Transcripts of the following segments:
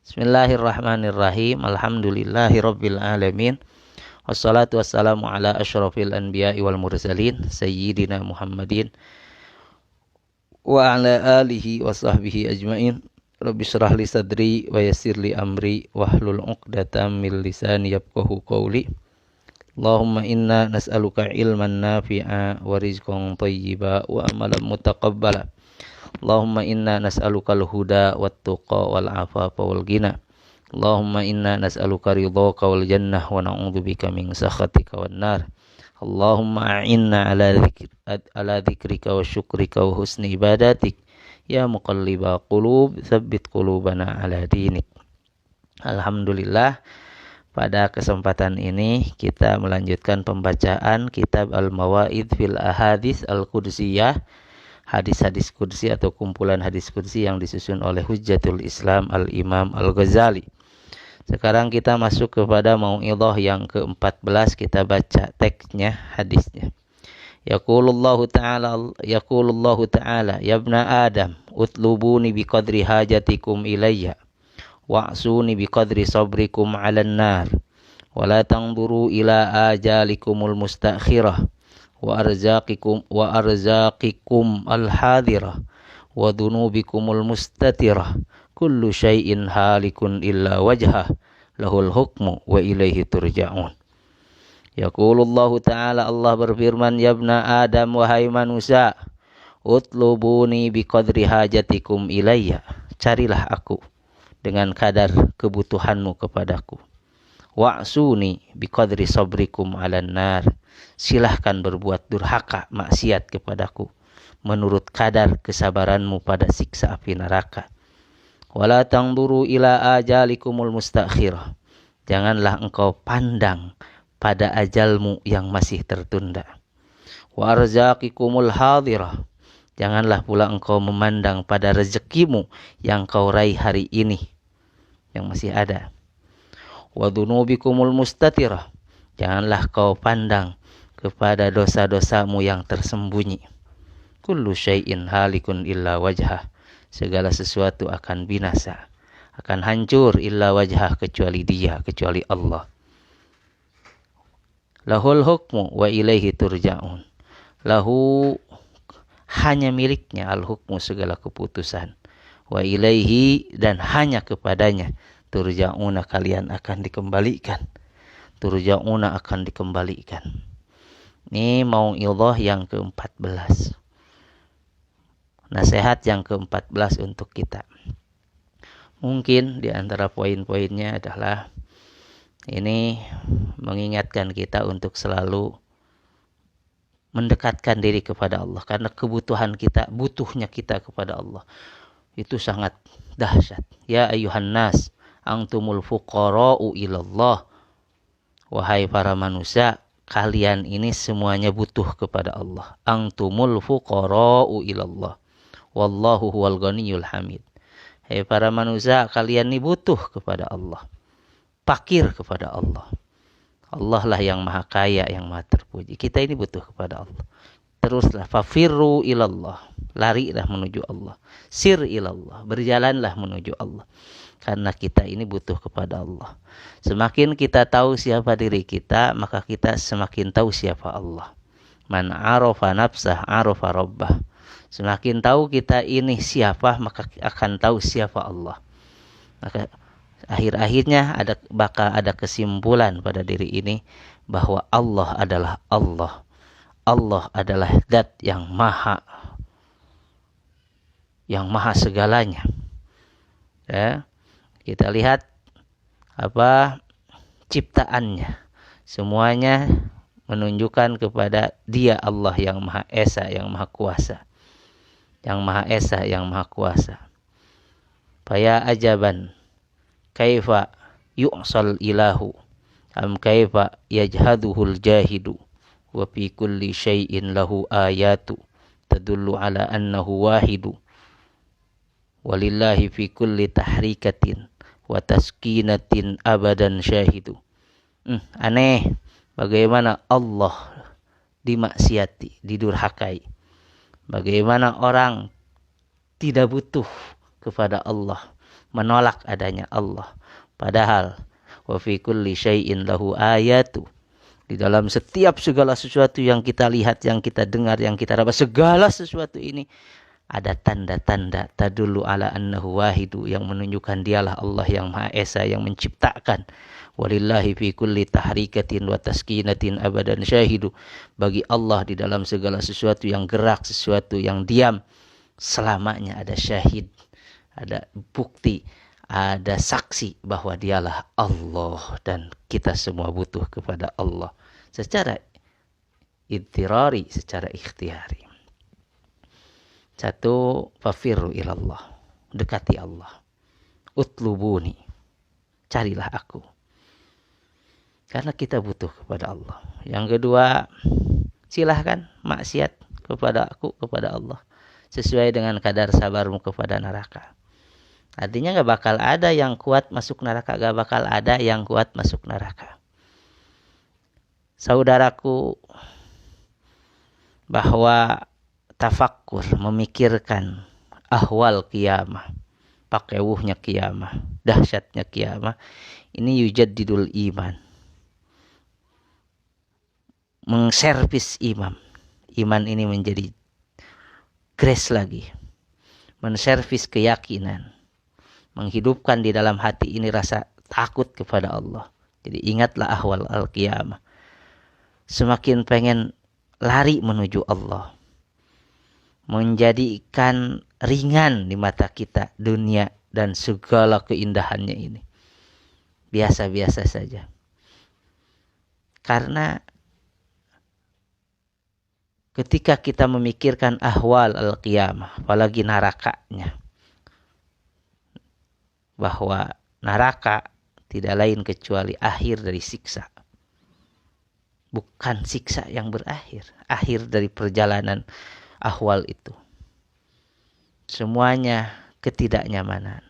Bismillahirrahmanirrahim. Alhamdulillahirabbil alamin. Wassalatu wassalamu ala asyrafil anbiya'i wal mursalin sayyidina Muhammadin wa ala alihi wa sahbihi ajmain. Rabbi shrah li sadri wa yassir li amri wahlul 'uqdatam min lisani yafqahu qawli. Allahumma inna nas'aluka ilman nafi'a wa rizqan thayyiba wa amalan mutaqabbala. Allahumma inna nas'alukal huda wat tuqa wal afafa wal ghina. Allahumma inna nas'aluka ridhaka wal jannah wa na'udzubika min sakhatika wan nar. Allahumma a'inna ala dzikrika wa syukrika wa husni ibadatik. Ya muqallibal qulub, tsabbit qulubana ala dinik. Alhamdulillah, pada kesempatan ini kita melanjutkan pembacaan kitab Al-Mawaid fil Ahadits Al-Qudsiyah, hadis-hadis qudsi atau kumpulan hadis qudsi yang disusun oleh Hujjatul Islam Al-Imam Al-Ghazali. Sekarang kita masuk kepada mau'idhah yang ke-14, kita baca teksnya, hadisnya. Yaqulullahu ta'ala, ya ibna Adam, utlubuni biqadri hajatikum ilayya, wa'suni biqadri sabrikum 'alan nar, wa la tanzuru ila ajalikumul mustakhirah, wa arzaqikum al-hadirah, wa dhunubikumul mustatirah. Kullu syai'in halikun illa wajhah, lahul hukmu wa ilaihi turja'un. Yaqulullahu ta'ala, Allah berfirman, ya ibna Adam, wahai manusia, utlubuni biqadri hajatikum ilayya, carilah aku dengan kadar kebutuhanmu kepadaku. Wa'suni biqadri sabrikum 'alan nar, silahkan berbuat durhaka, maksiat kepadaku menurut kadar kesabaranmu pada siksa api neraka. Wala tanzuru ila ajalikumul mustakhirah, janganlah engkau pandang pada ajalmu yang masih tertunda. Wa arzaqikumul hadirah, janganlah pula engkau memandang pada rezekimu yang kau raih hari ini yang masih ada. Wa dhunubikumul mustatirah, janganlah kau pandang kepada dosa-dosamu yang tersembunyi. Kullu syai'in halikun illa wajhah, segala sesuatu akan binasa, akan hancur, illa wajhah, kecuali dia, kecuali Allah. Lahul hukmu wa ilaihi turja'un, lahu, hanya miliknya, al-hukmu, segala keputusan, wa ilaihi, dan hanya kepadanya, turja'una, kalian akan dikembalikan. Turja'una, akan dikembalikan. Ini mau'idhah yang ke-14, nasihat yang ke-14 untuk kita. Mungkin di antara poin-poinnya adalah ini mengingatkan kita untuk selalu mendekatkan diri kepada Allah, karena kebutuhan kita, butuhnya kita kepada Allah itu sangat dahsyat. Ya ayyuhan nas, antumul fuqara'u ilallah, wahai para manusia, kalian ini semuanya butuh kepada Allah. Antumul fuqara'u ilallah, wallahu huwal ghaniyul hamid. Hai para manusia, kalian ini butuh kepada Allah, fakir kepada Allah. Allah lah yang maha kaya, yang maha terpuji. Kita ini butuh kepada Allah. Teruslah, fafirru ilallah, larilah menuju Allah. Sir ilallah, berjalanlah menuju Allah. Karena kita ini butuh kepada Allah. Semakin kita tahu siapa diri kita, maka kita semakin tahu siapa Allah. Man arafa nafsah arafa rabbah. Semakin tahu kita ini siapa, maka akan tahu siapa Allah. Maka akhir-akhirnya bakal ada kesimpulan pada diri ini bahwa Allah adalah Allah. Allah adalah zat yang maha segalanya. Ya, kita lihat ciptaannya, semuanya menunjukkan kepada Dia, Allah yang Maha Esa, yang Maha Kuasa, yang Maha Esa, yang Maha Kuasa. Faya ajaban kaifa yu'sal ilahu am kaifa yajhaduhul jahidu wa fi kulli syai'in lahu ayatu tadullu ala annahu wahidu walillahi fi kulli tahrikatin wa taskinatin abadan syahidu. Aneh bagaimana Allah dimaksiati, didurhakai. Bagaimana orang tidak butuh kepada Allah, menolak adanya Allah. Padahal wa fi kulli syai'in lahu ayatu. Di dalam setiap segala sesuatu yang kita lihat, yang kita dengar, yang kita dapat, segala sesuatu ini ada tanda-tanda tadullu ala annahu wahidu, yang menunjukkan dialah Allah yang Maha Esa, yang menciptakan. Walillahi fi kulli tahrikatin wa taskinatin abadan syahidu. Bagi Allah di dalam segala sesuatu yang gerak, sesuatu yang diam, selamanya ada syahid, ada bukti, ada saksi bahwa dialah Allah, dan kita semua butuh kepada Allah secara idtirari, secara ikhtiari. Satu, fafirru ilallah, dekati Allah. Utlubuni, carilah aku, karena kita butuh kepada Allah. Yang kedua, silahkan maksiat kepada aku, kepada Allah, sesuai dengan kadar sabarmu kepada neraka. Artinya gak bakal ada yang kuat masuk neraka, gak bakal ada yang kuat masuk neraka. Saudaraku, bahwa tafakkur, memikirkan ahwal kiamah, pakai wuhnya kiamah, dahsyatnya kiamah, ini yujaddidul iman, mengservis iman ini menjadi grace lagi, menservis keyakinan, menghidupkan di dalam hati ini rasa takut kepada Allah. Jadi ingatlah ahwal al-qiyamah. Semakin pengen lari menuju Allah, menjadikan ringan di mata kita dunia dan segala keindahannya ini biasa-biasa saja. Karena ketika kita memikirkan ahwal al-qiyamah, apalagi nerakanya, bahwa neraka tidak lain kecuali akhir dari siksa. Bukan siksa yang berakhir, akhir dari perjalanan ahwal itu. Semuanya ketidaknyamanan,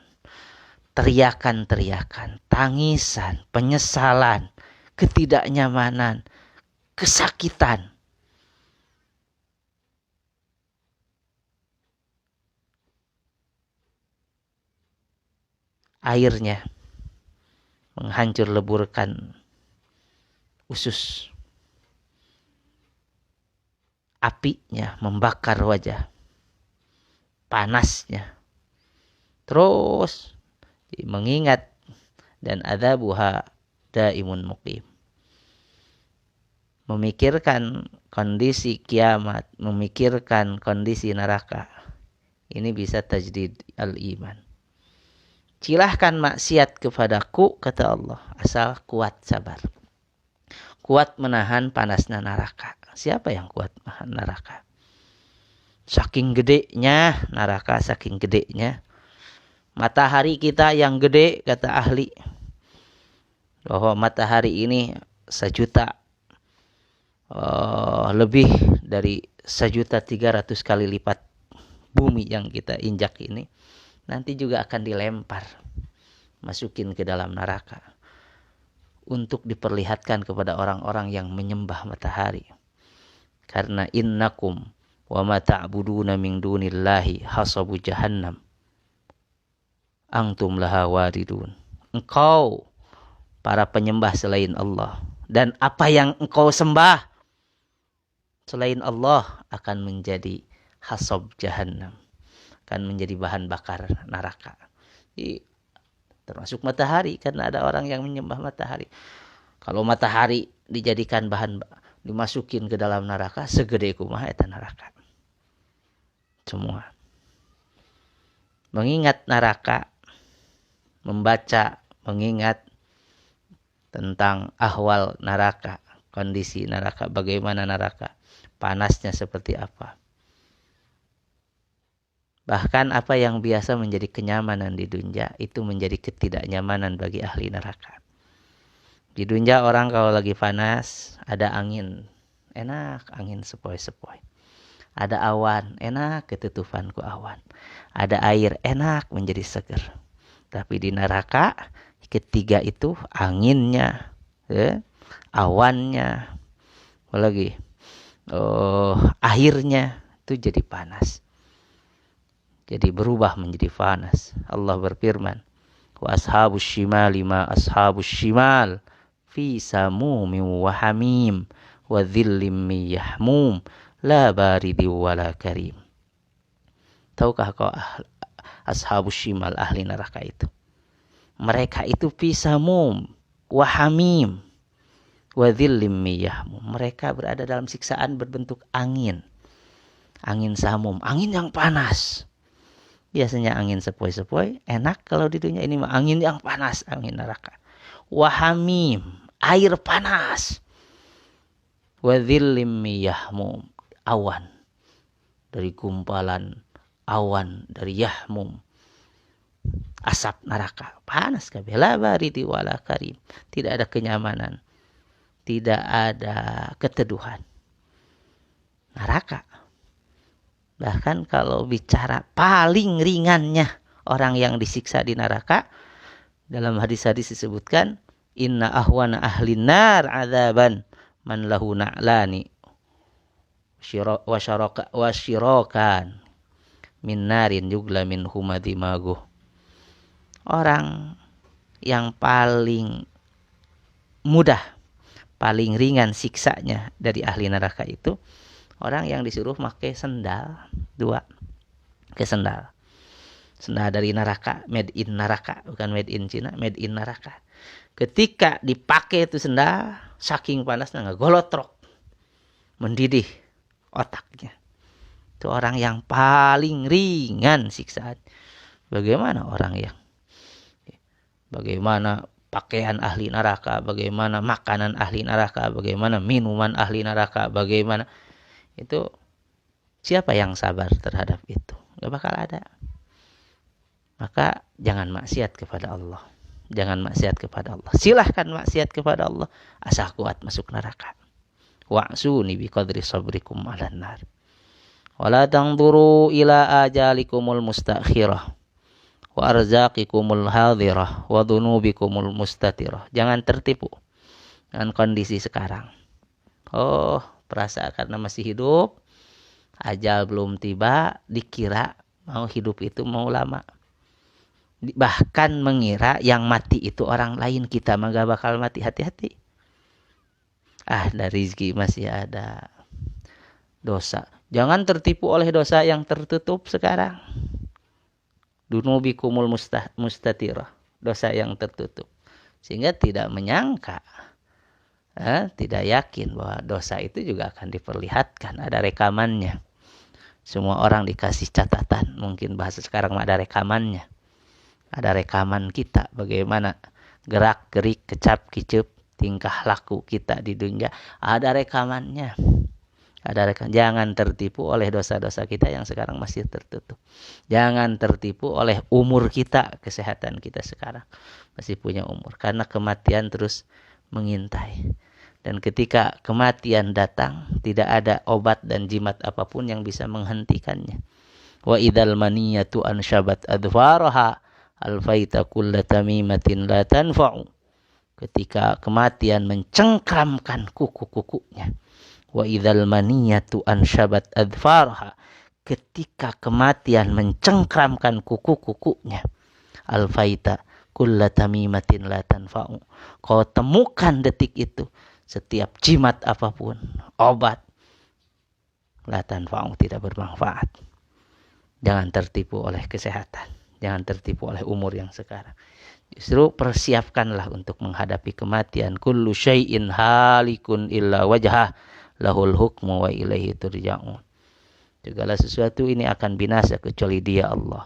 teriakan-teriakan, tangisan, penyesalan, ketidaknyamanan, kesakitan. Airnya menghancur leburkan usus, apinya membakar wajah, panasnya terus mengingat, dan adzabuha daimun muqim. Memikirkan kondisi kiamat, memikirkan kondisi neraka, ini bisa tajdid al-iman. Silahkan maksiat kepadaku, kata Allah, asal kuat sabar, kuat menahan panasnya neraka. Siapa yang kuat menahan neraka? Saking gedenya neraka, saking gedenya. Matahari kita yang gede, kata ahli, bahwa matahari ini 1.000.000 lebih dari 1.300.000 kali lipat bumi yang kita injak ini, nanti juga akan dilempar, masukin ke dalam neraka, untuk diperlihatkan kepada orang-orang yang menyembah matahari. Karena innakum wa ma ta'buduna min dunillahi hasabu jahannam antum laha waridun. Engkau, para penyembah selain Allah, dan apa yang engkau sembah selain Allah akan menjadi hasab jahannam, akan menjadi bahan bakar neraka. Jadi, termasuk matahari, karena ada orang yang menyembah matahari. Kalau matahari dijadikan bahan, dimasukin ke dalam neraka, segede kumaha eta neraka. Semua mengingat neraka, membaca, mengingat tentang ahwal neraka, kondisi neraka, bagaimana neraka, panasnya seperti apa. Bahkan apa yang biasa menjadi kenyamanan di dunia, itu menjadi ketidaknyamanan bagi ahli neraka. Di dunia orang kalau lagi panas, ada angin, enak, angin sepoi-sepoi. Ada awan, enak, ketutupan ku awan. Ada air, enak, menjadi seger. Tapi di neraka, ketiga itu, anginnya, awannya, apalagi airnya, itu jadi panas. Jadi berubah menjadi panas. Allah berfirman, Wa ashabus shimali ma ashabus shimal fi samumin wa hamim wa dhillim min yahmum la baridi wala karim. Tahukah kau ashabus shimal, ahli neraka itu? Mereka itu fi samum wa hamim wa dhillim min yahmum. Mereka berada dalam siksaan berbentuk angin. Angin samum, angin yang panas. Biasanya angin sepoi-sepoi, enak kalau di dunia ini mah angin yang panas, angin neraka. Wahamim, air panas. Wadhillim yahmum, awan. Dari gumpalan awan, dari yahmum. Asap neraka, panas kabeh. La baridi wala karim. Tidak ada kenyamanan. Tidak ada keteduhan. Neraka. Bahkan kalau bicara paling ringannya orang yang disiksa di neraka, dalam hadis-hadis disebutkan, inna ahwana ahlin nar adzaban man lahu na'lani wa syirakan min narin yugla min humadimagu. Orang yang paling mudah, paling ringan siksanya dari ahli neraka itu orang yang disuruh pakai sendal dua, ke sendal dari neraka, made in neraka, bukan made in Cina, made in neraka. Ketika dipakai itu sendal, saking panasnya nggak golotrok, mendidih otaknya. Itu orang yang paling ringan siksaan. Bagaimana pakaian ahli neraka, bagaimana makanan ahli neraka, bagaimana minuman ahli neraka, bagaimana itu, siapa yang sabar terhadap itu? Gak bakal ada. Maka jangan maksiat kepada Allah. Jangan maksiat kepada Allah. Silahkan maksiat kepada Allah, asal kuat masuk neraka. Wa'suni biqadri sabrikum 'alan nar. Wala tanzuru ila ajalikumul mustakhirah wa arzaqikumul hadirah wa dhunubikumul mustatirah. Jangan tertipu dengan kondisi sekarang. Oh, perasaan karena masih hidup, ajal belum tiba, dikira mau hidup itu mau lama. Bahkan mengira yang mati itu orang lain, kita mah gak bakal mati. Hati-hati. Dari rezeki masih ada. Dosa, jangan tertipu oleh dosa yang tertutup sekarang. Dunubikumul mustatirah, dosa yang tertutup, sehingga tidak menyangka, tidak yakin bahwa dosa itu juga akan diperlihatkan, ada rekamannya. Semua orang dikasih catatan, mungkin bahasa sekarang ada rekamannya. Ada rekaman kita, bagaimana gerak gerik, kecap kicep, tingkah laku kita di dunia, ada rekamannya. Jangan tertipu oleh dosa-dosa kita yang sekarang masih tertutup. Jangan tertipu oleh umur kita, kesehatan kita sekarang masih punya umur, karena kematian terus mengintai. Dan ketika kematian datang, tidak ada obat dan jimat apapun yang bisa menghentikannya. Wa idzal maniyatu anshabat adfaraha alfaita kulla tamimatin la tanfa'u. Ketika kematian mencengkramkan kuku-kukunya. Wa idzal maniyatu anshabat adfaraha. Ketika kematian mencengkramkan kuku-kukunya. Alfaita kulla tamimatin la tanfa'u. Kau temukan detik itu setiap jimat apapun, obat, la tanfa'u, tidak bermanfaat. Jangan tertipu oleh kesehatan, jangan tertipu oleh umur yang sekarang. Justru persiapkanlah untuk menghadapi kematian. Kullu syai'in halikun illa wajhah lahul hukmu wa ilaihi turja'un. Segala sesuatu ini akan binasa kecuali Dia, Allah.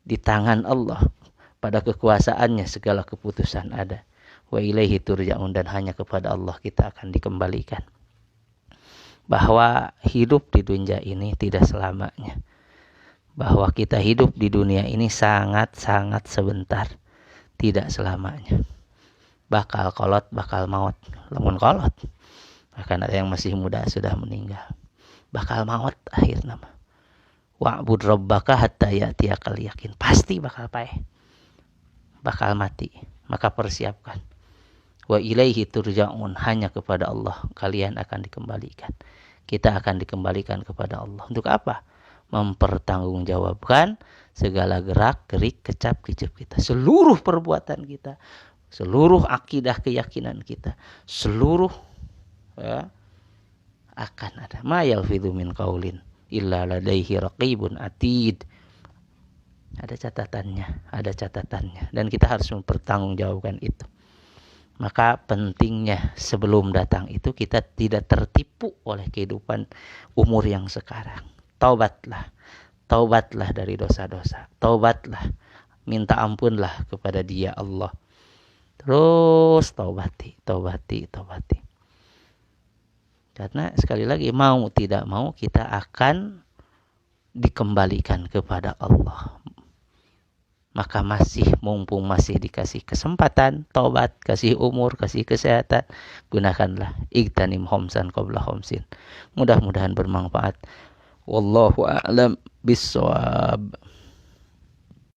Di tangan Allah, pada kekuasaannya segala keputusan ada. Wa ilaihi turja'un, dan hanya kepada Allah kita akan dikembalikan. Bahwa hidup di dunia ini tidak selamanya. Bahwa kita hidup di dunia ini sangat-sangat sebentar, tidak selamanya. Bakal kolot, bakal maut, lamun kolot. Bahkan ada yang masih muda sudah meninggal. Bakal maut akhir nama. Wa'bud rabbaka hatta ya'tiyakal yakin. Pasti bakal paeh. Bakal mati. Maka persiapkan. Wa ilaihi turja'un, hanya kepada Allah kalian akan dikembalikan. Kita akan dikembalikan kepada Allah. Untuk apa? mempertanggungjawabkan segala gerak-gerik, kecap-kicip kita, seluruh perbuatan kita, seluruh akidah keyakinan kita, seluruh ya, akan ada ma yalfidhu min qaulin illa ladaihi raqibun atid. Ada catatannya dan kita harus mempertanggungjawabkan itu. Maka pentingnya sebelum datang itu kita tidak tertipu oleh kehidupan umur yang sekarang. Taubatlah dari dosa-dosa. Taubatlah, minta ampunlah kepada Dia Allah. Terus taubati. Karena sekali lagi mau tidak mau kita akan dikembalikan kepada Allah. Maka mumpung masih dikasih kesempatan, taubat, kasih umur, kasih kesehatan, gunakanlah. Igtanim homsan qabla homsin. Mudah-mudahan bermanfaat. Wallahu a'lam bissawab.